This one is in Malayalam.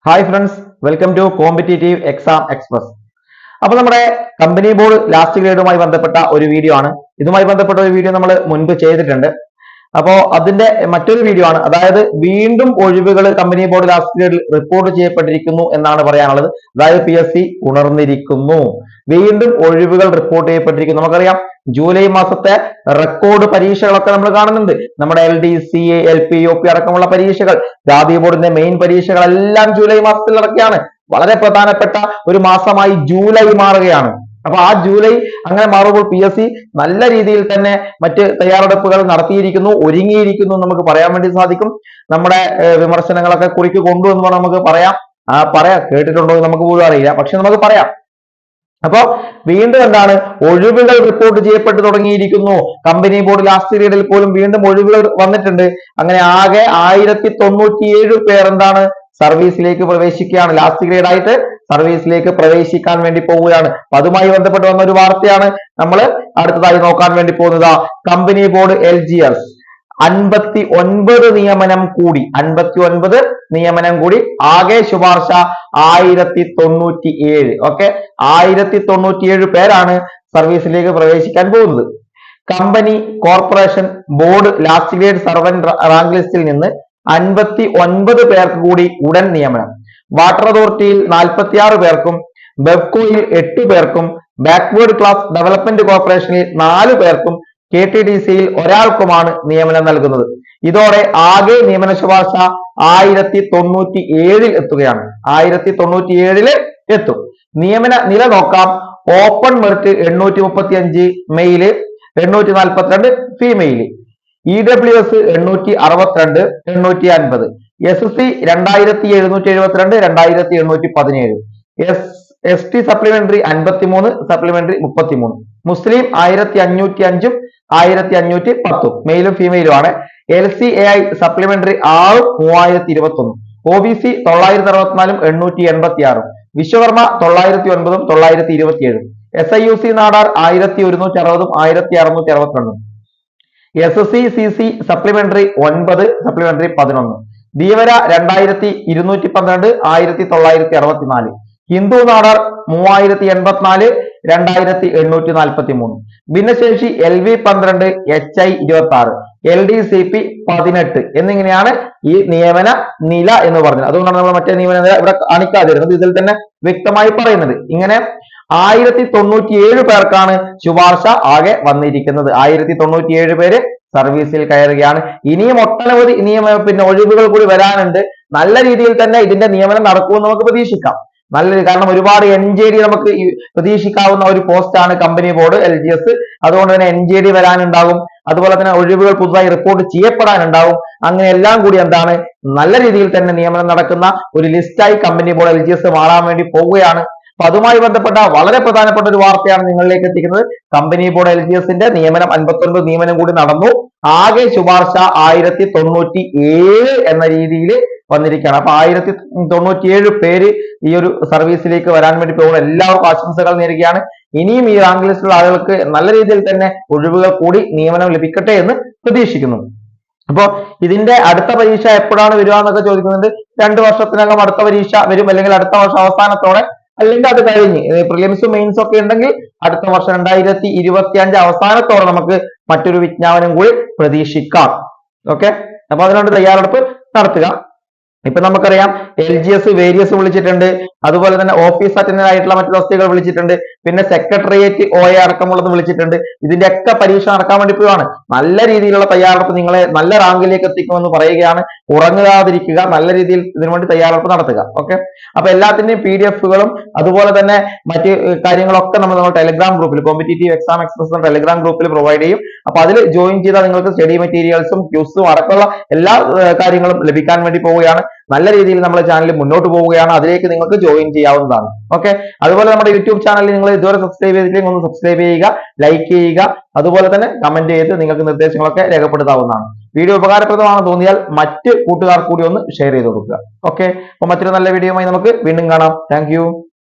Hi friends, welcome to competitive exam express. അപ്പൊ നമ്മുടെ കമ്പനി ബോർഡ് ലാസ്റ്റ് ഗ്രേഡുമായി ബന്ധപ്പെട്ട ഒരു വീഡിയോ ആണ്. ഇതുമായി ബന്ധപ്പെട്ട ഒരു വീഡിയോ നമ്മൾ മുൻപ് ചെയ്തിട്ടുണ്ട്. അപ്പോ അതിന്റെ മറ്റൊരു വീഡിയോ ആണ്. അതായത് വീണ്ടും ഒഴിവുകൾ കമ്പനി ബോർഡ് ലാസ്റ്റ് ഗ്രേഡിൽ റിപ്പോർട്ട് ചെയ്യപ്പെട്ടിരിക്കുന്നു എന്നാണ് പറയാനുള്ളത്. അതായത് PSC ഉണർന്നിരിക്കുന്നു, വീണ്ടും ഒഴിവുകൾ റിപ്പോർട്ട് ചെയ്യപ്പെട്ടിരിക്കുന്നു. നമുക്കറിയാം ജൂലൈ മാസത്തെ റെക്കോർഡ് പരീക്ഷകളൊക്കെ നമ്മൾ കാണുന്നുണ്ട്. നമ്മുടെ LD, CA, LP, UP അടക്കമുള്ള പരീക്ഷകൾ, ജാതി ബോർഡിന്റെ മെയിൻ പരീക്ഷകളെല്ലാം ജൂലൈ മാസത്തിൽ നടക്കുകയാണ്. വളരെ പ്രധാനപ്പെട്ട ഒരു മാസമായി ജൂലൈ മാറുകയാണ്. അപ്പൊ ആ ജൂലൈ അങ്ങനെ മാറുമ്പോൾ PSC നല്ല രീതിയിൽ തന്നെ മറ്റ് തയ്യാറെടുപ്പുകൾ നടത്തിയിരിക്കുന്നു, ഒരുങ്ങിയിരിക്കുന്നു നമുക്ക് പറയാൻ വേണ്ടി സാധിക്കും. നമ്മുടെ വിമർശനങ്ങളൊക്കെ കുറിക്ക് കൊണ്ടുവന്ന് നമുക്ക് പറയാം. കേട്ടിട്ടുണ്ടോ എന്ന് നമുക്ക് പോലും അറിയില്ല, പക്ഷെ നമുക്ക് പറയാം. അപ്പോ വീണ്ടും എന്താണ്, ഒഴിവുകൾ റിപ്പോർട്ട് ചെയ്യപ്പെട്ടു തുടങ്ങിയിരിക്കുന്നു. കമ്പനി ബോർഡ് ലാസ്റ്റ് ഗ്രേഡിൽ പോലും വീണ്ടും ഒഴിവുകൾ വന്നിട്ടുണ്ട്. അങ്ങനെ ആകെ 1097 പേർ എന്താണ് സർവീസിലേക്ക് പ്രവേശിക്കുകയാണ്. ലാസ്റ്റ് ഗ്രേഡ് ആയിട്ട് സർവീസിലേക്ക് പ്രവേശിക്കാൻ വേണ്ടി പോവുകയാണ്. അപ്പൊ അതുമായി ബന്ധപ്പെട്ട് വന്ന ഒരു വാർത്തയാണ് നമ്മൾ അടുത്തതായി നോക്കാൻ വേണ്ടി പോകുന്നത്. കമ്പനി ബോർഡ് LGS 59 നിയമനം കൂടി, 59 നിയമനം കൂടി. ആകെ ശുപാർശ 1097. ഓക്കെ, 1097 പേരാണ് സർവീസിലേക്ക് പ്രവേശിക്കാൻ പോകുന്നത്. Company, corporation, board last grade servant rank ലിസ്റ്റിൽ നിന്ന് 59 പേർക്ക് കൂടി ഉടൻ നിയമനം. വാട്ടർ അതോറിറ്റിയിൽ 46 പേർക്കും, ബെബ്കോയിൽ 8 പേർക്കും, ബാക്ക്വേർഡ് ക്ലാസ് ഡെവലപ്മെന്റ് കോർപ്പറേഷനിൽ 4 പേർക്കും, KTDCയിൽ ഒരാൾക്കുമാണ് നിയമനം നൽകുന്നത്. ഇതോടെ ആകെ നിയമന ശുപാർശ 1097 എത്തുകയാണ്. 1097 എത്തും. നിയമന നില നോക്കാം. Open merit 835 mail, 842 female. EWS 862, 850. SC 2772, 2817. ST supplementary 53, supplementary 33. മുസ്ലിം 1505, 1510 മെയിലും ഫീമെയിലും ആണ്. LCAI supplementary 6, 3021. OBC 964, 886. Vishwakarma 909, 927. SIUC Nadar 1160, 1662. SSC CC supplementary 9, supplementary 11. Dheevara 2212, 1964. Hindu Nadar 3084, 2843. ഭിന്നശേഷി LV 12, HI 26, LDCP 18 എന്നിങ്ങനെയാണ് ഈ നിയമന നില എന്ന് പറഞ്ഞത്. അതുകൊണ്ടാണ് നമ്മൾ മറ്റേ നിയമന നില ഇവിടെ കാണിക്കാതിരുന്നത്. ഇതിൽ തന്നെ വ്യക്തമായി പറയുന്നത്. ഇങ്ങനെ 1097 പേർക്കാണ് ശുപാർശ ആകെ വന്നിരിക്കുന്നത്. 1097 പേര് സർവീസിൽ കയറുകയാണ്. ഇനിയും ഒട്ടനവധി ഒഴിവുകൾ കൂടി വരാനുണ്ട്. നല്ല രീതിയിൽ തന്നെ ഇതിന്റെ നിയമനം നടക്കുമെന്ന് നമുക്ക് പ്രതീക്ഷിക്കാം. കാരണം ഒരുപാട് NJD നമുക്ക് പ്രതീക്ഷിക്കാവുന്ന ഒരു പോസ്റ്റാണ് കമ്പനി ബോർഡ് LGS. അതുകൊണ്ട് തന്നെ NJD വരാനുണ്ടാകും. അതുപോലെ തന്നെ ഒഴിവുകൾ പുതുതായി റിപ്പോർട്ട് ചെയ്യപ്പെടാനുണ്ടാവും. അങ്ങനെ എല്ലാം കൂടി എന്താണ്, നല്ല രീതിയിൽ തന്നെ നിയമനം നടക്കുന്ന ഒരു ലിസ്റ്റായി കമ്പനി ബോർഡ് LGS മാറാൻ വേണ്ടി പോവുകയാണ്. അപ്പൊ അതുമായി ബന്ധപ്പെട്ട വളരെ പ്രധാനപ്പെട്ട ഒരു വാർത്തയാണ് നിങ്ങളിലേക്ക് എത്തിക്കുന്നത്. കമ്പനി ബോർഡ് LGSന്റെ നിയമനം 59 നിയമനം കൂടി നടന്നു. ആകെ ശുപാർശ 1097 എന്ന രീതിയിൽ വന്നിരിക്കുകയാണ്. അപ്പൊ 1097 പേര് ഈ ഒരു സർവീസിലേക്ക് വരാൻ വേണ്ടി പോകുന്ന എല്ലാവർക്കും ആശംസകൾ നേരുകയാണ്. ഇനിയും ഈ റാങ്ക് ലിസ്റ്റിലുള്ള ആളുകൾക്ക് നല്ല രീതിയിൽ തന്നെ ഒഴിവുകൾ കൂടി നിയമനം ലഭിക്കട്ടെ എന്ന് പ്രതീക്ഷിക്കുന്നു. അപ്പോ ഇതിന്റെ അടുത്ത പരീക്ഷ എപ്പോഴാണ് വരിക എന്നൊക്കെ ചോദിക്കുന്നുണ്ട്. 2 വർഷത്തിനകം അടുത്ത പരീക്ഷ വരും, അല്ലെങ്കിൽ അടുത്ത വർഷം അവസാനത്തോടെ, അല്ലെങ്കിൽ അത് കഴിഞ്ഞ് പ്രിലിംസും മെയിൻസും ഒക്കെ ഉണ്ടെങ്കിൽ അടുത്ത വർഷം 2025 അവസാനത്തോടെ നമുക്ക് മറ്റൊരു വിജ്ഞാപനം കൂടി പ്രതീക്ഷിക്കാം. ഓക്കെ, അപ്പൊ അതിനോട് തയ്യാറെടുപ്പ് നടത്തുക. ഇപ്പൊ നമുക്കറിയാം LGS വേരിയസ് വിളിച്ചിട്ടുണ്ട്. അതുപോലെ തന്നെ ഓഫീസ് അറ്റൻഡന്റ് ആയിട്ടുള്ള മറ്റു തസ്തികകൾ വിളിച്ചിട്ടുണ്ട്. പിന്നെ സെക്രട്ടേറിയറ്റ് OA അടക്കമുള്ളത് വിളിച്ചിട്ടുണ്ട്. ഇതിന്റെ ഒക്കെ പരീക്ഷ നടക്കാൻ വേണ്ടി പോവാണ്. നല്ല രീതിയിലുള്ള തയ്യാറെടുപ്പ് നിങ്ങളെ നല്ല റാങ്കിലേക്ക് എത്തിക്കുമെന്ന് പറയുകയാണ്. ഉറങ്ങാതിരിക്കുക, നല്ല രീതിയിൽ ഇതിനു വേണ്ടി തയ്യാറെടുപ്പ് നടത്തുക. ഓക്കെ, അപ്പൊ എല്ലാത്തിന്റെയും PDFകളും അതുപോലെ തന്നെ മറ്റ് കാര്യങ്ങളൊക്കെ നമ്മൾ ടെലിഗ്രാം ഗ്രൂപ്പിൽ, കോമ്പറ്റേറ്റീവ് എക്സാം എക്സ്പ്രസ് ടെലിഗ്രാം ഗ്രൂപ്പിൽ പ്രൊവൈഡ് ചെയ്യും. അപ്പൊ അതിൽ ജോയിൻ ചെയ്താൽ നിങ്ങൾക്ക് സ്റ്റഡി മെറ്റീരിയൽസും ക്യൂസും അടക്കമുള്ള എല്ലാ കാര്യങ്ങളും ലഭിക്കാൻ വേണ്ടി പോവുകയാണ്. നല്ല രീതിയിൽ നമ്മുടെ ചാനൽ മുന്നോട്ട് പോവുകയാണ്. അതിലേക്ക് നിങ്ങൾക്ക് ജോയിൻ ചെയ്യാവുന്നതാണ്. ഓക്കെ, അതുപോലെ നമ്മുടെ യൂട്യൂബ് ചാനൽ നിങ്ങൾ ഇതുവരെ സബ്സ്ക്രൈബ് ചെയ്തില്ലെങ്കിൽ ഒന്ന് സബ്സ്ക്രൈബ് ചെയ്യുക, ലൈക്ക് ചെയ്യുക, അതുപോലെ തന്നെ കമന്റ് ചെയ്ത് നിങ്ങൾക്ക് നിർദ്ദേശങ്ങളൊക്കെ രേഖപ്പെടുത്താവുന്നതാണ്. വീഡിയോ ഉപകാരപ്രദമാണെന്ന് തോന്നിയാൽ മറ്റ് കൂട്ടുകാർ കൂടി ഒന്ന് ഷെയർ ചെയ്ത് കൊടുക്കുക. ഓക്കെ, അപ്പൊ മറ്റൊരു നല്ല വീഡിയോയുമായി നമുക്ക് വീണ്ടും കാണാം. താങ്ക്